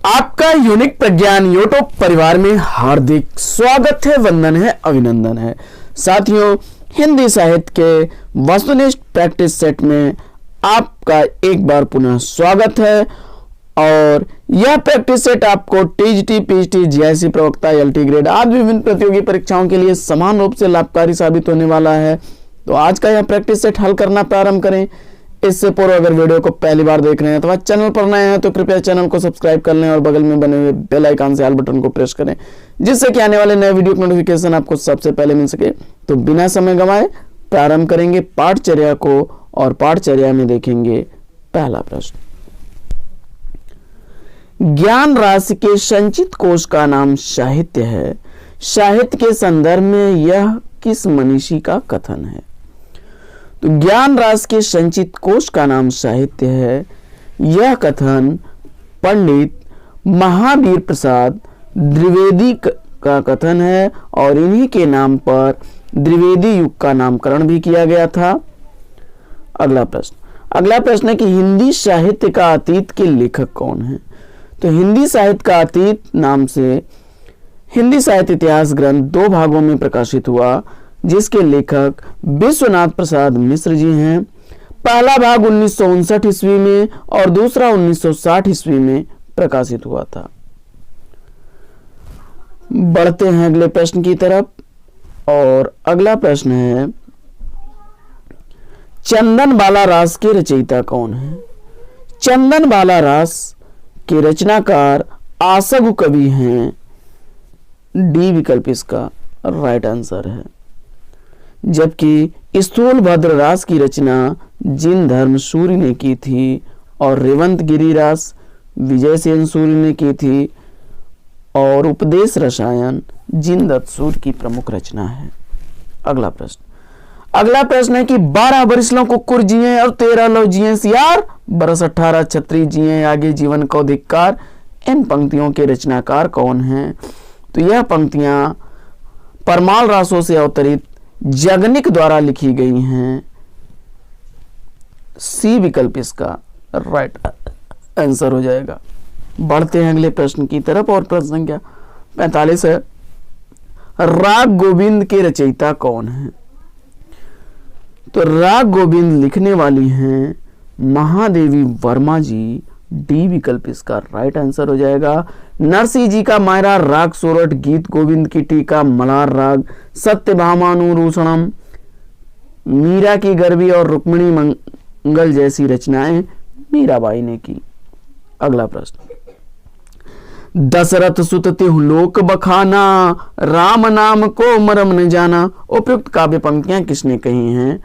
आपका यूनिक प्रज्ञान यूट्यूब परिवार में हार्दिक स्वागत है, वंदन है, अभिनंदन है। साथियों, हिंदी साहित्य के वस्तुनिष्ठ प्रैक्टिस सेट में आपका एक बार पुनः स्वागत है। और यह प्रैक्टिस सेट आपको टीजीटी, पीजीटी, जीआईसी प्रवक्ता, एलटी ग्रेड आदि विभिन्न प्रतियोगी परीक्षाओं के लिए समान रूप से लाभकारी साबित होने वाला है। तो आज का यह प्रैक्टिस सेट हल करना प्रारंभ करें। इससे पूर्व अगर वीडियो को पहली बार देख रहे हैं अथवा चैनल पर नए हैं तो कृपया चैनल को सब्सक्राइब कर लें और बगल में बने हुए बेल आइकन से ऑल बटन को प्रेस करें, जिससे कि आने वाले नए वीडियो की नोटिफिकेशन आपको सबसे पहले मिल सके। तो बिना समय गंवाए प्रारंभ करेंगे पाठचर्या को, और पाठचर्या में देखेंगे पहला प्रश्न। ज्ञान राशि के संचित कोश का नाम साहित्य है। साहित्य के संदर्भ में यह किस मनीषी का कथन है? तो ज्ञान राशि के संचित कोश का नाम साहित्य है। यह कथन पंडित महावीर प्रसाद द्विवेदी का कथन है और इन्हीं के नाम पर द्विवेदी युग का नामकरण भी किया गया था। अगला प्रश्न है कि हिंदी साहित्य का अतीत के लेखक कौन है? तो हिंदी साहित्य का अतीत नाम से हिंदी साहित्य इतिहास ग्रंथ 2 भागों में प्रकाशित हुआ, जिसके लेखक विश्वनाथ प्रसाद मिश्र जी हैं। पहला भाग 1959 ईस्वी में और दूसरा 1960 ईस्वी में प्रकाशित हुआ था। बढ़ते हैं अगले प्रश्न की तरफ, और अगला प्रश्न है चंदन बाला रास के रचयिता कौन है? चंदन बाला रास के रचनाकार आसगु कवि हैं। डी विकल्प इसका राइट आंसर है। जबकि स्थूल भद्र रास की रचना जिन धर्म सूर्य ने की थी और रेवंत गिरी रास विजय सेन सूर्य ने की थी, और उपदेश रसायन जिन दत्त सूर्य की प्रमुख रचना है। अगला प्रश्न है कि 12 बरिस लो कुकुर जिए और 13 लो जिए सियार, बरस 18 छत्री जिए आगे जीवन को धिक्कार। इन पंक्तियों के रचनाकार कौन हैं? तो यह पंक्तियां परमाल रासों से अवतरित जगनिक द्वारा लिखी गई हैं। सी विकल्प इसका राइट आंसर हो जाएगा। बढ़ते हैं अगले प्रश्न की तरफ, और प्रश्न संख्या 45 है राग गोविंद के रचयिता कौन है? तो राग गोविंद लिखने वाली हैं महादेवी वर्मा जी। डी विकल्प इसका राइट आंसर हो जाएगा। नरसिंह जी का मायरा राग सोरठ, गीत गोविंद की टीका, मलार राग, सत्यभामानुरूषणम, मीरा की गरबी और रुक्मिणी मंगल जैसी रचनाएं मीराबाई ने की। अगला प्रश्न दशरथ सुत तिहु लोक बखाना, राम नाम को मरम न जाना। उपयुक्त काव्य पंक्तियां किसने कही हैं?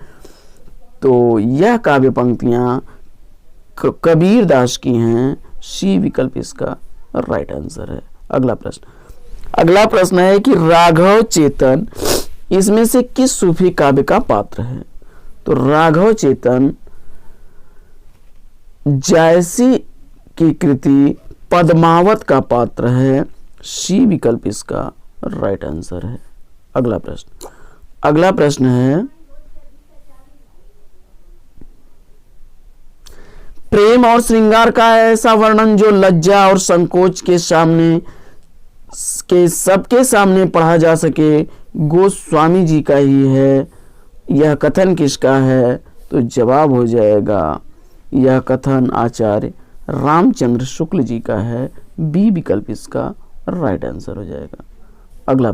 तो यह काव्य पंक्तियां कबीर दास की हैं। सी विकल्प इसका राइट आंसर है। अगला प्रश्न है कि राघव चेतन इसमें से किस सूफी काव्य का पात्र है? तो राघव चेतन जायसी की कृति पद्मावत का पात्र है। सी विकल्प इसका राइट आंसर है। अगला प्रश्न है प्रेम और श्रृंगार का ऐसा वर्णन जो लज्जा और संकोच के सबके सामने पढ़ा जा सके, गोस्वामी जी का ही है। यह कथन किसका है? तो जवाब हो जाएगा यह कथन आचार्य रामचंद्र शुक्ल जी का है। बी विकल्प इसका राइट आंसर हो जाएगा। अगला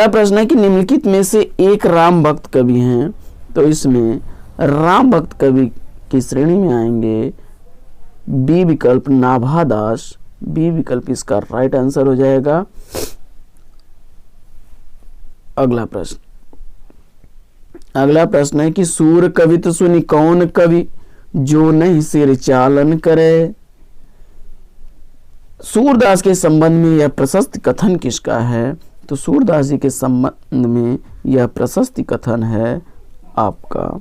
प्रश्न है कि निम्नलिखित में से एक राम भक्त कवि हैं। तो इसमें राम भक्त कवि की श्रेणी में आएंगे बी विकल्प नाभा दास। बी विकल्प इसका राइट आंसर हो जाएगा। अगला प्रश्न है कि सूर कवित सुनि कौन कवि, जो नहीं सिर चालन करे। सूरदास के संबंध में यह प्रशस्त कथन किसका है? तो सूरदास जी के संबंध में यह प्रशस्त कथन है आपका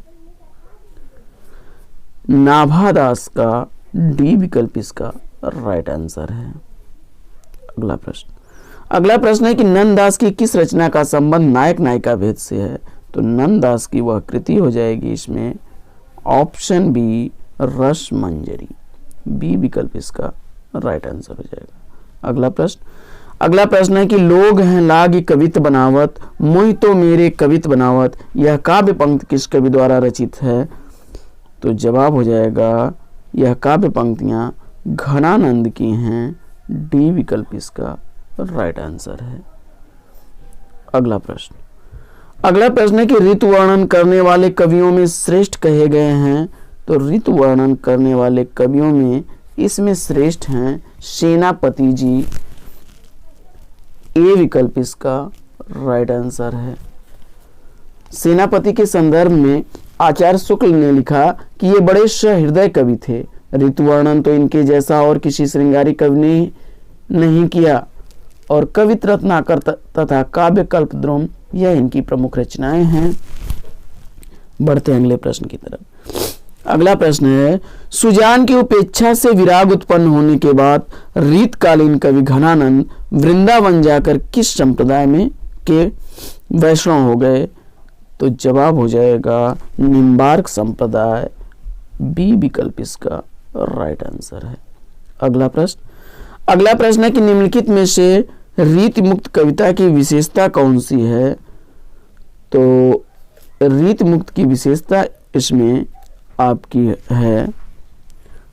नाभादास का। डी विकल्प इसका राइट आंसर है। अगला प्रश्न है कि नंददास की किस रचना का संबंध नायक नायिका भेद से है? तो नंददास की वह कृति हो जाएगी इसमें ऑप्शन बी रस मंजरी। बी विकल्प इसका राइट आंसर हो जाएगा। अगला प्रश्न है कि लोग हैं लागी कवित बनावत, मुई तो मेरे कवित बनावत, यह काव्य पंक्ति किस कवि द्वारा रचित है? तो जवाब हो जाएगा यह काव्य पंक्तियां घनानंद की हैं। डी विकल्प इसका राइट आंसर है। अगला प्रश्न है कि ऋतु वर्णन करने वाले कवियों में श्रेष्ठ कहे गए हैं। तो ऋतु वर्णन करने वाले कवियों में इसमें श्रेष्ठ हैं सेनापति जी। ए विकल्प इसका राइट आंसर है। सेनापति के संदर्भ में आचार्य शुक्ल ने लिखा कि ये बड़े सहृदय कवि थे। ऋतु वर्णन तो इनके जैसा और किसी श्रृंगारी कवि ने नहीं किया, और कवित रत्नाकर तथा काव्य कल्पद्रुम यह इनकी प्रमुख रचनाएं हैं। बढ़ते हैं अगले प्रश्न की तरफ। अगला प्रश्न है, सुजान की उपेक्षा से विराग उत्पन्न होने के बाद रीतकालीन कवि घनानंद वृंदावन जाकर किस संप्रदाय में के वैष्णव हो गए? तो जवाब हो जाएगा निम्बार्क संप्रदाय। बी विकल्प इसका राइट आंसर है। अगला प्रश्न है कि निम्नलिखित में से रीति मुक्त कविता की विशेषता कौन सी है? तो रीति मुक्त की विशेषता इसमें आपकी है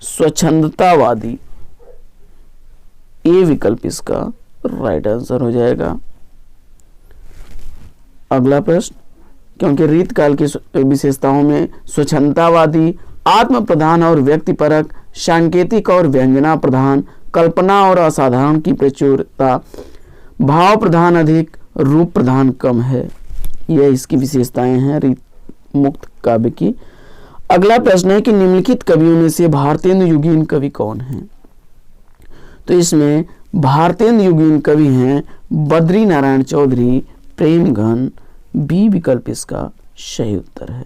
स्वच्छंदतावादी। ए विकल्प इसका राइट आंसर हो जाएगा। अगला प्रश्न, क्योंकि रीत काल की विशेषताओं में स्वच्छंदतावादी, आत्म प्रधान और व्यक्तिपरक, सांकेतिक और व्यंजना प्रधान, कल्पना और असाधारण की प्रचुरता, भाव प्रधान अधिक, रूप प्रधान कम है। यह इसकी विशेषताएं हैं रीत मुक्त काव्य की। अगला प्रश्न है कि निम्नलिखित कवियों में से भारतेंदु युगीन कवि कौन हैं? तो इसमें भारतेंदु युगीन कवि हैं बद्री नारायण चौधरी, प्रेमघन। बी विकल्प इसका सही उत्तर है।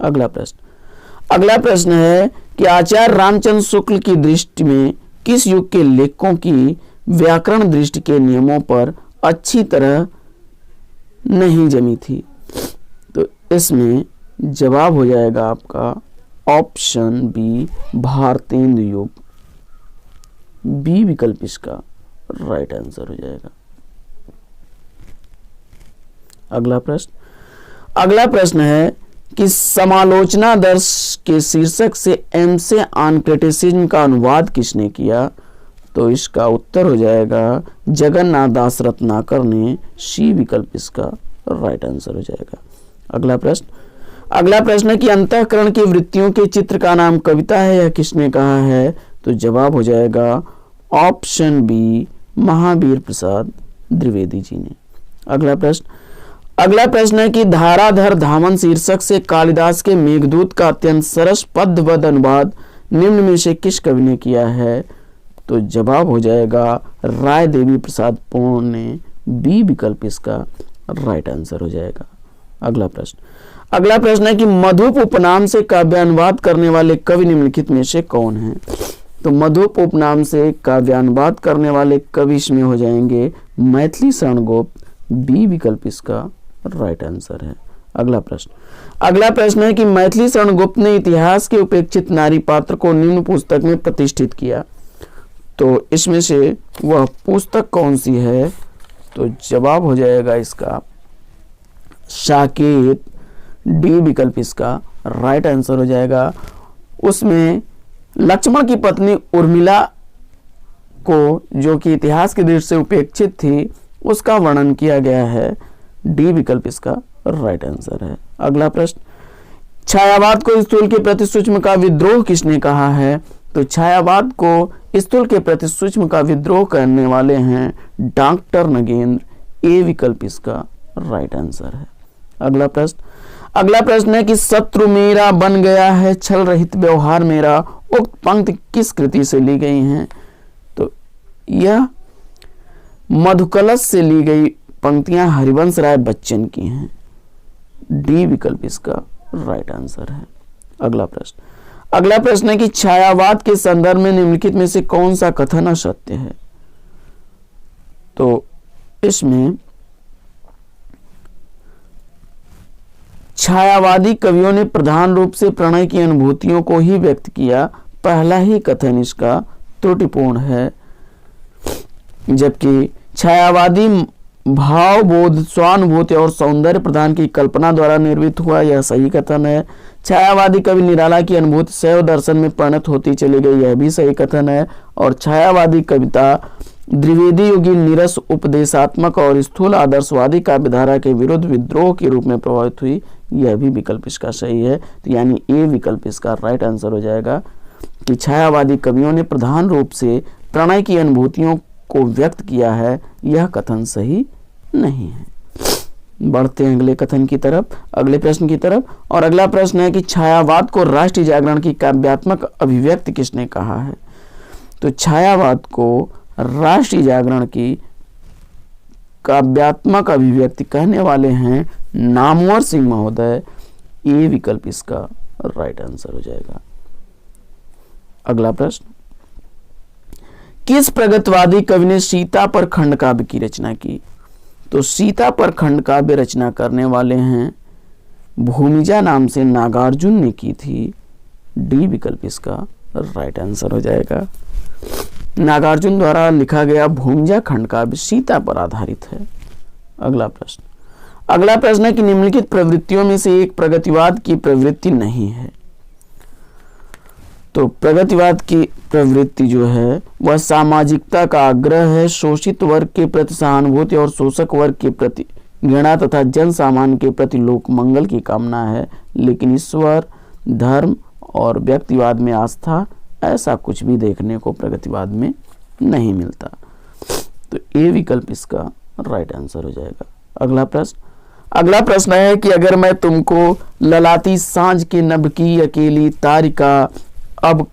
अगला प्रश्न है कि आचार्य रामचंद्र शुक्ल की दृष्टि में किस युग के लेखकों की व्याकरण दृष्टि के नियमों पर अच्छी तरह नहीं जमी थी? तो इसमें जवाब हो जाएगा आपका ऑप्शन बी भारतेंदु युग। बी विकल्प इसका राइट आंसर हो जाएगा। अगला प्रश्न है कि समालोचना दर्श के शीर्षक से एमसे ऑन क्रिटिसिज्म का अनुवाद किसने किया? तो इसका उत्तर हो जाएगा जगन्नाथ दास रत्नाकर ने। सी विकल्प इसका राइट आंसर हो जाएगा। अगला प्रश्न है कि अंतःकरण की वृत्तियों के चित्र का नाम कविता है, यह किसने कहा है? तो जवाब हो जाएगा ऑप्शन बी महावीर प्रसाद द्विवेदी जी ने। अगला प्रश्न है कि धाराधर धामन शीर्षक से कालिदास के मेघदूत का अत्यंत सरस पद्यबद्ध अनुवाद निम्न में से किस कवि ने किया है? तो जवाब हो जाएगा राय देवी प्रसाद पूर्ण ने। बी विकल्प इसका राइट आंसर हो जाएगा। अगला प्रश्न है कि मधुप उपनाम से काव्यानुवाद करने वाले कवि निम्नलिखित में से कौन हैं? तो मधुप उपनाम से काव्यानुवाद करने वाले कवि इसमें हो जाएंगे मैथिली शरणगुप्त। बी विकल्प इसका राइट आंसर है। अगला प्रश्न है कि मैथिली शरणगुप्त ने इतिहास के उपेक्षित नारी पात्र को निम्न पुस्तक में प्रतिष्ठित किया। तो इसमें से वह पुस्तक कौन सी है? तो जवाब हो जाएगा इसका साकेत। डी विकल्प इसका राइट आंसर हो जाएगा। उसमें लक्ष्मण की पत्नी उर्मिला को, जो कि इतिहास की दृष्टि से उपेक्षित थी, उसका वर्णन किया गया है। डी विकल्प इसका राइट आंसर है। अगला प्रश्न, छायावाद को स्थूल के प्रति सूक्ष्म का विद्रोह किसने कहा है? तो छायावाद को स्थूल के प्रति सूक्ष्म का विद्रोह करने वाले हैं डॉक्टर नगेंद्र। ए विकल्प इसका राइट आंसर है। अगला प्रश्न है कि शत्रु मेरा बन गया है छल रहित व्यवहार मेरा, उक्त पंक्ति किस कृति से ली गई हैं? तो यह मधुकलश से ली गई पंक्तियां हरिवंश राय बच्चन की हैं। डी विकल्प इसका राइट आंसर है। अगला प्रश्न है कि छायावाद के संदर्भ में निम्नलिखित में से कौन सा कथन असत्य है? तो इसमें छायावादी कवियों ने प्रधान रूप से प्रणय की अनुभूतियों को ही व्यक्त किया, पहला ही कथन इसका त्रुटिपूर्ण है। जबकि छायावादी भावबोध, स्वानुभूति और सौंदर्य प्रदान की कल्पना द्वारा निर्मित हुआ, यह सही कथन है। छायावादी कवि निराला की अनुभूति शैव दर्शन में परिणत होती चली गई, यह भी सही कथन है। और छायावादी कविता द्विवेदी युगी नीरस, उपदेशात्मक और स्थूल आदर्शवादी काव्यधारा के विरुद्ध विद्रोह के रूप में प्रभावित हुई, यह भी विकल्प इसका सही है। तो यानी ए विकल्प इसका राइट आंसर हो जाएगा कि छायावादी कवियों ने प्रधान रूप से प्रणय की अनुभूतियों को व्यक्त किया है, यह कथन सही नहीं है। बढ़ते हैं अगले कथन की तरफ, अगले प्रश्न की तरफ। और अगला प्रश्न है कि छायावाद को राष्ट्रीय जागरण की काव्यात्मक अभिव्यक्ति किसने कहा है? तो छायावाद को राष्ट्रीय जागरण की काव्यात्मक अभिव्यक्ति कहने वाले हैं नामवर सिंह महोदय। ये विकल्प इसका राइट आंसर हो जाएगा। अगला प्रश्न, किस प्रगतिवादी कवि ने सीता पर खंड काव्य की रचना की? तो सीता पर खंड काव्य रचना करने वाले हैं भूमिजा नाम से नागार्जुन ने की थी। डी विकल्प इसका राइट आंसर हो जाएगा। नागार्जुन द्वारा लिखा गया भूमिजा खंड काव्य सीता पर आधारित है। अगला प्रश्न, अगला प्रश्न है कि निम्नलिखित प्रवृत्तियों में से एक प्रगतिवाद की प्रवृत्ति नहीं है। तो प्रगतिवाद की प्रवृत्ति जो है वह सामाजिकता का आग्रह है, शोषित वर्ग के प्रति सहानुभूति और शोषक वर्ग के प्रति घृणा तथा जन सामान्य के प्रति लोक मंगल की कामना है, लेकिन ईश्वर, धर्म और व्यक्तिवाद में आस्था, ऐसा कुछ भी देखने को प्रगतिवाद में नहीं मिलता। तो ए विकल्प इसका राइट आंसर हो जाएगा। अगला प्रश्न, अगला प्रश्न है कि अगर मैं तुमको ललाती सांझ के नभ की अकेली तारिका अब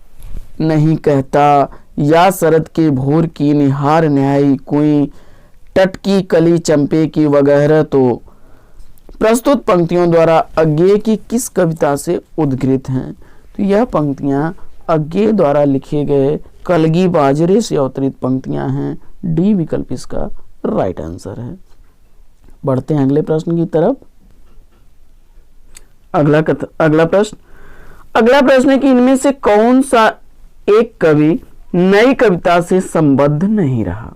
नहीं कहता, या शरद के भोर की निहार न्यायी कोई टटकी कली चंपे की वगैरह, तो प्रस्तुत पंक्तियों द्वारा अज्ञेय की किस कविता से उद्धृत हैं? तो यह पंक्तियां अज्ञेय द्वारा लिखे गए कलगी बाजरे से अवतरित पंक्तियां हैं। डी विकल्प इसका राइट आंसर है। बढ़ते हैं अगले प्रश्न की तरफ। अगला प्रश्न है कि इनमें से कौन सा एक कवि नई कविता से संबद्ध नहीं रहा?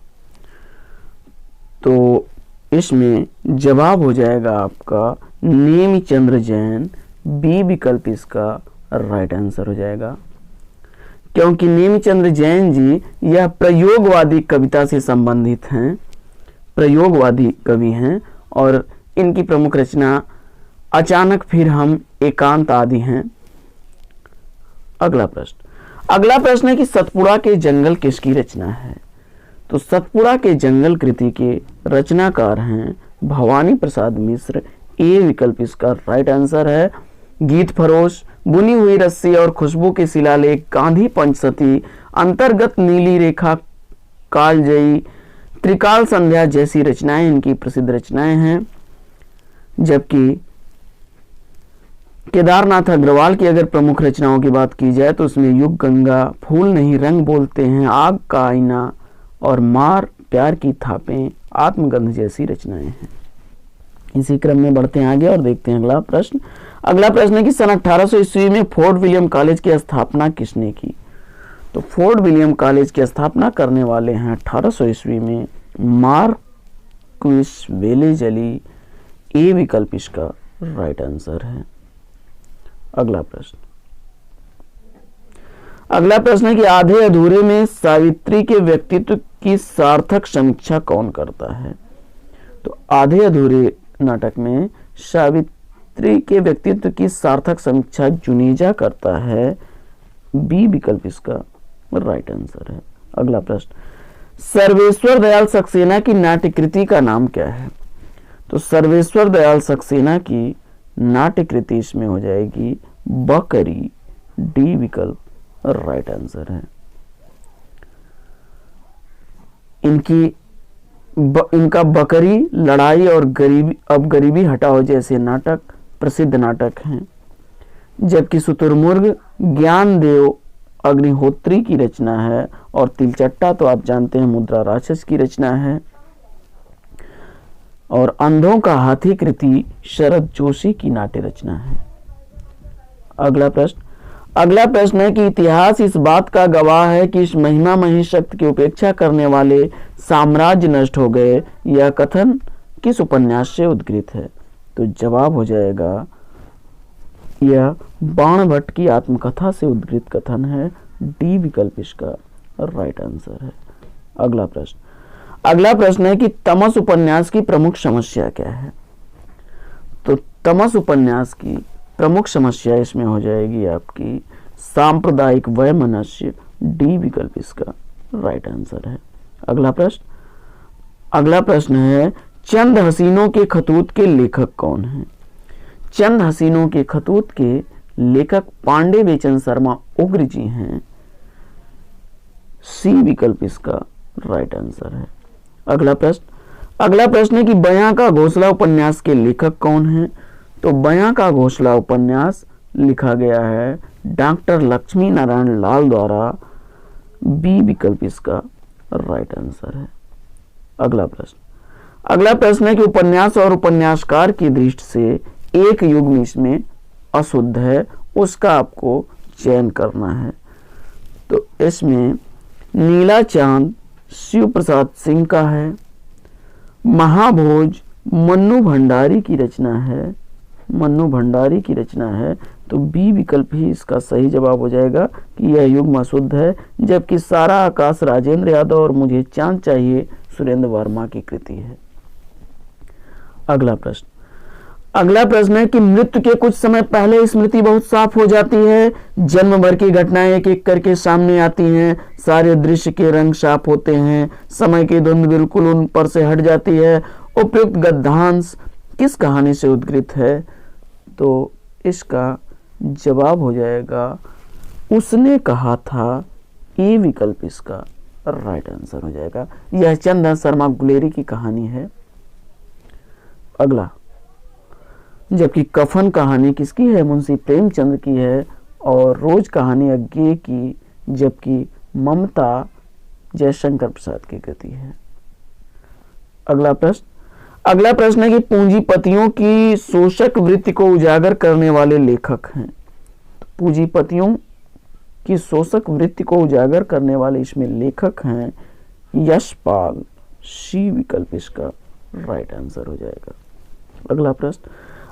तो इसमें जवाब हो जाएगा आपका नेमिचंद्र जैन। बी विकल्प इसका राइट आंसर हो जाएगा, क्योंकि नेमिचंद्र जैन जी यह प्रयोगवादी कविता से संबंधित हैं, प्रयोगवादी कवि हैं और इनकी प्रमुख रचना अचानक फिर हम एकांत आदि हैं। अगला प्रश्न है कि सतपुड़ा के जंगल किसकी रचना है? तो सतपुड़ा के जंगल कृति के रचनाकार हैं भवानी प्रसाद मिश्र। ए विकल्प इसका राइट आंसर है। गीत फरोश, बुनी हुई रस्सी और खुशबू के शिलालेख, गांधी पंचसती, अंतर्गत नीली रेखा, कालजयी, त्रिकाल संध्या जैसी रचनाएं इनकी प्रसिद्ध रचनाएं हैं। जबकि केदारनाथ अग्रवाल की अगर प्रमुख रचनाओं की बात की जाए तो उसमें युग गंगा, फूल नहीं रंग बोलते हैं, आग का आईना और मार प्यार की थापें, आत्मगंध जैसी रचनाएं हैं। इसी क्रम में बढ़ते हैं आगे और देखते हैं अगला प्रश्न। अगला प्रश्न है कि सन 1800 ईस्वी में फोर्ट विलियम कॉलेज की स्थापना किसने की? तो फोर्ट विलियम कॉलेज की स्थापना करने वाले हैं 1800 ईस्वी में मार्क्विस वेलेजली। ए विकल्प इसका राइट आंसर है। अगला प्रश्न है कि आधे अधूरे में सावित्री के व्यक्तित्व की सार्थक समीक्षा कौन करता है? तो आधे अधूरे नाटक में सावित्री के व्यक्तित्व की सार्थक समीक्षा जुनेजा करता है। बी विकल्प इसका राइट आंसर है। अगला प्रश्न, सर्वेश्वर दयाल सक्सेना की नाट्यकृति का नाम क्या है? तो सर्वेश्वर दयाल सक्सेना की नाट्यकृति इसमें हो जाएगी बकरी। डी विकल्प राइट आंसर है। इनका बकरी, लड़ाई और गरीबी, अब गरीबी हटाओ जैसे नाटक प्रसिद्ध नाटक हैं। जबकि शुतुरमुर्ग ज्ञानदेव अग्निहोत्री की रचना है और तिलचट्टा तो आप जानते हैं मुद्रा राक्षस की रचना है। और अंधों का हाथी कृति शरद जोशी की नाट्य रचना है। अगला अगला प्रश्न है कि इतिहास इस बात का गवाह है कि इस महिमा मही शक्ति की उपेक्षा करने वाले साम्राज्य नष्ट हो गए। यह कथन किस उपन्यास से उद्गृत है? तो जवाब हो जाएगा यह बाणभट्ट की आत्मकथा से उद्गृत कथन है। डी विकल्प इसका राइट आंसर है। अगला प्रश्न है कि तमस उपन्यास की प्रमुख समस्या क्या है? तो तमस उपन्यास की प्रमुख समस्या इसमें हो जाएगी आपकी सांप्रदायिक वैमनस्य। डी विकल्प इसका राइट आंसर है। अगला प्रश्न है चंद हसीनों के खतूत के लेखक कौन हैं? चंद हसीनों के खतूत के लेखक पांडे बेचन शर्मा उग्र जी हैं। सी विकल्प इसका राइट आंसर है। अगला प्रश्न है कि बयां का घोंसला उपन्यास के लेखक कौन हैं? तो बयां का घोंसला उपन्यास लिखा गया है डॉक्टर लक्ष्मी नारायण लाल द्वारा। बी विकल्प इसका राइट आंसर है। अगला प्रश्न है कि उपन्यास और उपन्यासकार की दृष्टि से एक युग्म इसमें अशुद्ध है, उसका आपको चयन करना है। तो इसमें नीला चांद शिव प्रसाद सिंह का है, महाभोज मन्नू भंडारी की रचना है। तो बी विकल्प ही इसका सही जवाब हो जाएगा कि यह युग्म अशुद्ध है, जबकि सारा आकाश राजेंद्र यादव और मुझे चांद चाहिए सुरेंद्र वर्मा की कृति है। अगला प्रश्न है कि मृत्यु के कुछ समय पहले स्मृति बहुत साफ हो जाती है, जन्म भर की घटनाएं एक एक करके सामने आती हैं, सारे दृश्य के रंग साफ होते हैं, समय की धुंध बिल्कुल उन पर से हट जाती है। उपयुक्त गद्यांश किस कहानी से उद्गृत है? तो इसका जवाब हो जाएगा उसने कहा था। ए विकल्प इसका राइट आंसर हो जाएगा। यह चंदन शर्मा गुलेरी की कहानी है। जबकि कफन कहानी किसकी है? मुंशी प्रेमचंद की है। और रोज कहानी अज्ञे की, जबकि ममता जयशंकर प्रसाद की कृति है। अगला प्रश्न है कि पूंजीपतियों की शोषक वृत्ति को उजागर करने वाले लेखक हैं। तो पूंजीपतियों की शोषक वृत्ति को उजागर करने वाले इसमें लेखक हैं यशपाल। सी विकल्प इसका राइट आंसर हो जाएगा।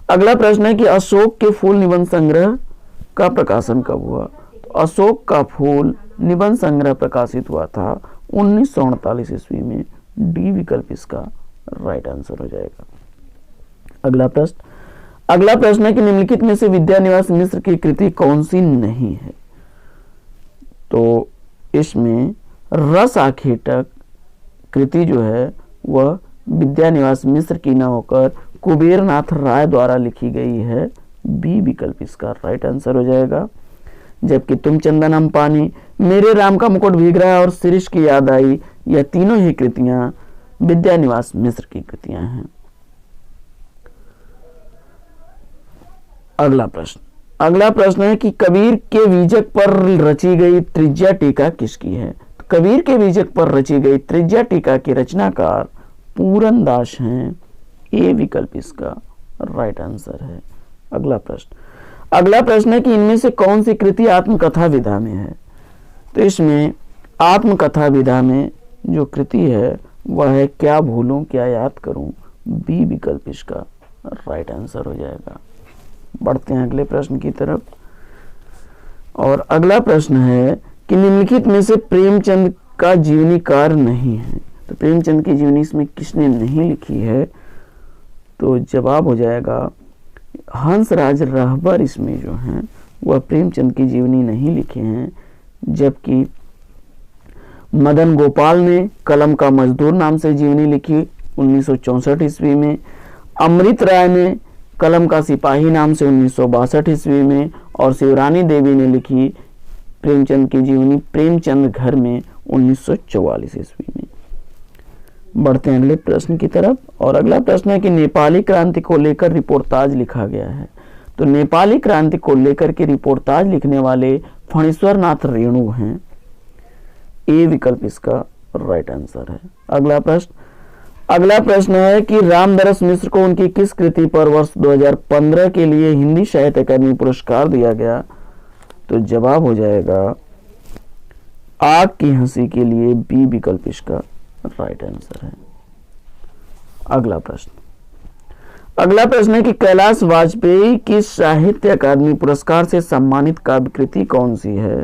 अगला प्रश्न है कि अशोक के फूल निबंध संग्रह का प्रकाशन कब हुआ? तो अशोक का फूल निबंध संग्रह प्रकाशित हुआ था 1948 ईस्वी में। डी विकल्प इसका राइट आंसर हो जाएगा। अगला प्रश्न है कि निम्नलिखित में से विद्यानिवास मिश्र की कृति कौन सी नहीं है? तो इसमें रस आखेटक कृति जो है वह विद्यानिवास मिश्र की न होकर कुबेरनाथ राय द्वारा लिखी गई है। बी विकल्प इसका राइट आंसर हो जाएगा। जबकि तुम चंदन हम पानी, मेरे राम का मुकुट भीग रहा है और शिरीष की याद आई, यह तीनों ही कृतियां विद्यानिवास मिश्र की कृतियां हैं। अगला प्रश्न है कि कबीर के बीजक पर रची गई त्रिज्या टीका किसकी है? तो कबीर के बीजक पर रची गई त्रिज्या टीका के रचनाकार पूरन दास हैं। ए विकल्प इसका राइट आंसर है। अगला प्रश्न है कि इनमें से कौन सी कृति आत्मकथा विधा में है? तो इसमें आत्मकथा विधा में जो कृति है वह है क्या भूलूं क्या याद करूं। बी विकल्प इसका राइट आंसर हो जाएगा। बढ़ते हैं अगले प्रश्न की तरफ। और अगला प्रश्न है कि निम्नलिखित में से प्रेमचंद का जीवनी कार्य नहीं है। तो प्रेमचंद की जीवनी इसमें किसने नहीं लिखी है? तो जवाब हो जाएगा हंसराज रहबर इसमें जो हैं वह प्रेमचंद की जीवनी नहीं लिखे हैं। जबकि मदन गोपाल ने कलम का मजदूर नाम से जीवनी लिखी 1964 ईस्वी में। अमृत राय ने कलम का सिपाही नाम से 1962 ईस्वी में। और शिवरानी देवी ने लिखी प्रेमचंद की जीवनी प्रेमचंद घर में 1944 ईस्वी में। बढ़ते हैं अगले प्रश्न की तरफ। और अगला प्रश्न है कि नेपाली क्रांति को लेकर रिपोर्टाज लिखा गया है। तो नेपाली क्रांति को लेकर के रिपोर्टाज लिखने वाले फणीश्वर नाथ रेणु हैं। ए विकल्प इसका राइट आंसर है। अगला प्रश्न है कि रामदरस मिश्र को उनकी किस कृति पर वर्ष 2015 के लिए हिंदी साहित्य अकादमी पुरस्कार दिया गया? तो जवाब हो जाएगा आग की हंसी के लिए बी विकल्प इसका राइट आंसर है। अगला प्रश्न है कि कैलाश वाजपेयी की साहित्य अकादमी पुरस्कार से सम्मानित काव्य कृति कौन सी है?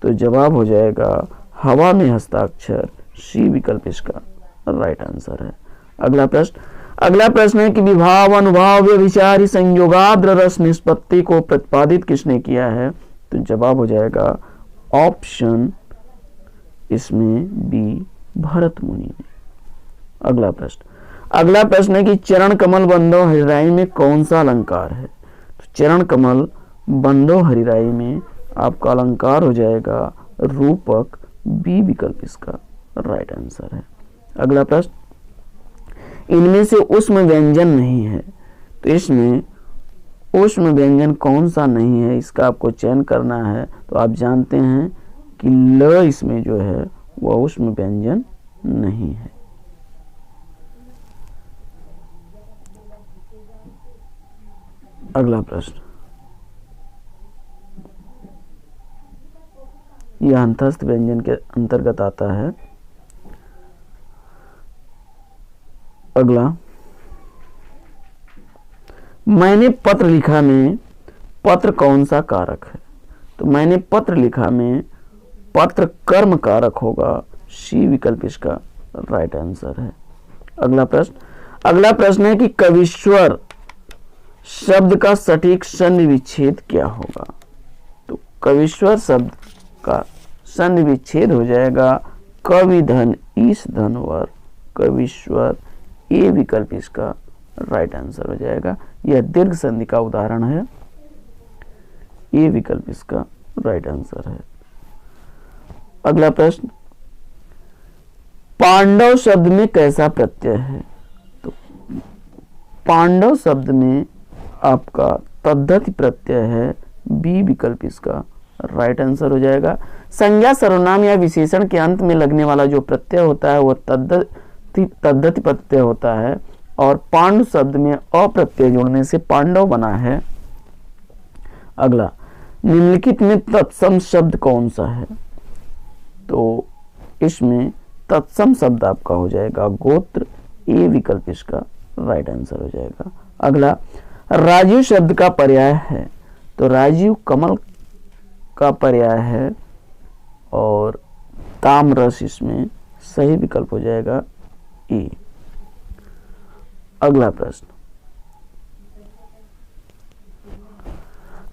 तो जवाब हो जाएगा हवा में हस्ताक्षर, सी विकल्प इसका राइट आंसर है। अगला प्रश्न है कि विभाव, अनुभाव, व्यभिचारी, संयोगाद्र रस निष्पत्ति को प्रतिपादित किसने किया है? तो जवाब हो जाएगा ऑप्शन इसमें बी भरत मुनि ने। अगला प्रश्न है कि चरण कमल बंदो हरिराई में कौन सा अलंकार है? तो चरण कमल बंदो हरिराई में आपका अलंकार हो जाएगा रूपक, बी विकल्प इसका राइट आंसर है। अगला प्रश्न, इनमें से उष्म व्यंजन नहीं है, तो इसमें उष्म व्यंजन कौन सा नहीं है इसका आपको चयन करना है। तो आप जानते हैं कि ल इसमें जो है वह उष्म व्यंजन नहीं है। अगला प्रश्न, यह अंतस्थ व्यंजन के अंतर्गत आता है। अगला, मैंने पत्र लिखा में पत्र कौन सा कारक है? तो मैंने पत्र लिखा में पत्र कर्म कारक होगा, सी विकल्प इसका राइट आंसर है। अगला प्रश्न है कि कविश्वर शब्द का सटीक संधि विच्छेद क्या होगा? तो कविश्वर शब्द का संधि विच्छेद हो जाएगा कवि धन ईश धन वर, कविश्वर, ए विकल्प इसका राइट आंसर हो जाएगा। यह दीर्घ संधि का उदाहरण है, ए विकल्प इसका राइट आंसर है। अगला प्रश्न, पांडव शब्द में कैसा प्रत्यय है? तो पांडव शब्द में आपका तद्धति प्रत्यय है, बी विकल्प इसका राइट आंसर हो जाएगा। संज्ञा, सर्वनाम या विशेषण के अंत में लगने वाला जो प्रत्यय होता है वह तद्धति प्रत्यय होता है, और पांडु शब्द में अप्रत्यय जोड़ने से पांडव बना है। अगला, निम्नलिखित में तत्सम शब्द कौन सा है? तो इसमें तत्सम शब्द आपका हो जाएगा गोत्र, ए विकल्प इसका राइट आंसर हो जाएगा। अगला, राजीव शब्द का पर्याय है, तो राजीव कमल का पर्याय है और ताम्रस इसमें सही विकल्प हो जाएगा ए। अगला प्रश्न,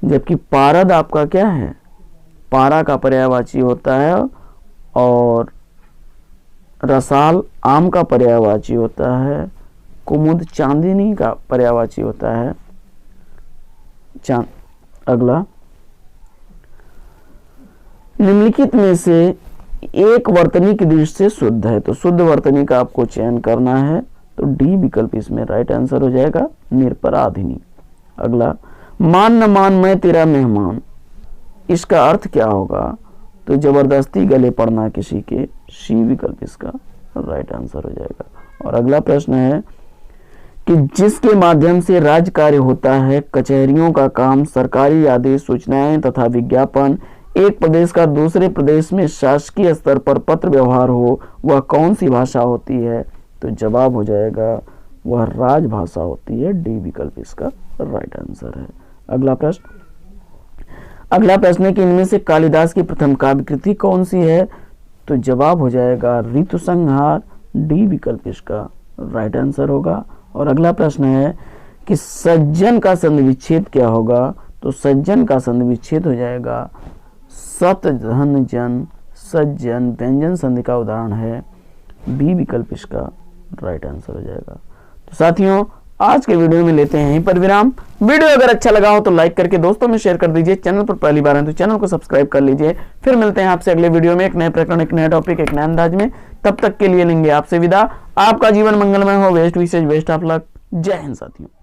जबकि पारद आपका क्या है? पारा का पर्यायवाची होता है, और रसाल आम का पर्यायवाची होता है, कुमुद चांदनी का पर्यायवाची होता है अगला, निम्नलिखित में से एक वर्तनी की दृष्टि से शुद्ध है, तो शुद्ध वर्तनी का आपको चयन करना है, तो डी विकल्प इसमें राइट आंसर हो जाएगा, निरपराधिनी। अगला, मान न मान मैं तेरा मेहमान, इसका अर्थ क्या होगा? तो जबरदस्ती गले पड़ना किसी के, सी विकल्प इसका राइट आंसर हो जाएगा। और अगला प्रश्न है कि जिसके माध्यम से राज्य कार्य होता है, कचहरियों का काम, सरकारी आदेश, सूचनाएं तथा विज्ञापन, एक प्रदेश का दूसरे प्रदेश में शासकीय स्तर पर पत्र व्यवहार हो, वह कौन सी भाषा होती है? तो जवाब हो जाएगा वह राजभाषा होती है, डी विकल्प इसका राइट आंसर है। अगला प्रश्न है कि इनमें से कालिदास की प्रथम काव्य कृति कौन सी है? तो जवाब हो जाएगा ऋतु संहार, डी विकल्प इसका राइट आंसर होगा। और अगला प्रश्न है कि सज्जन का संधि विच्छेद क्या होगा? तो सज्जन का संधि विच्छेद हो जाएगा सत धन जन, सज्जन व्यंजन संधि का उदाहरण है, बी विकल्प इसका राइट आंसर हो जाएगा। तो साथियों, आज के वीडियो में लेते हैं यहीं पर विराम। वीडियो अगर अच्छा लगा हो तो लाइक करके दोस्तों में शेयर कर दीजिए। चैनल पर पहली बार है तो चैनल को सब्सक्राइब कर लीजिए। फिर मिलते हैं आपसे अगले वीडियो में एक नए प्रकरण, एक नया टॉपिक, एक नए अंदाज में। तब तक के लिए लेंगे आपसे विदा। आपका जीवन मंगलमय हो। Best wishes, best of luck. जय हिंद साथियों।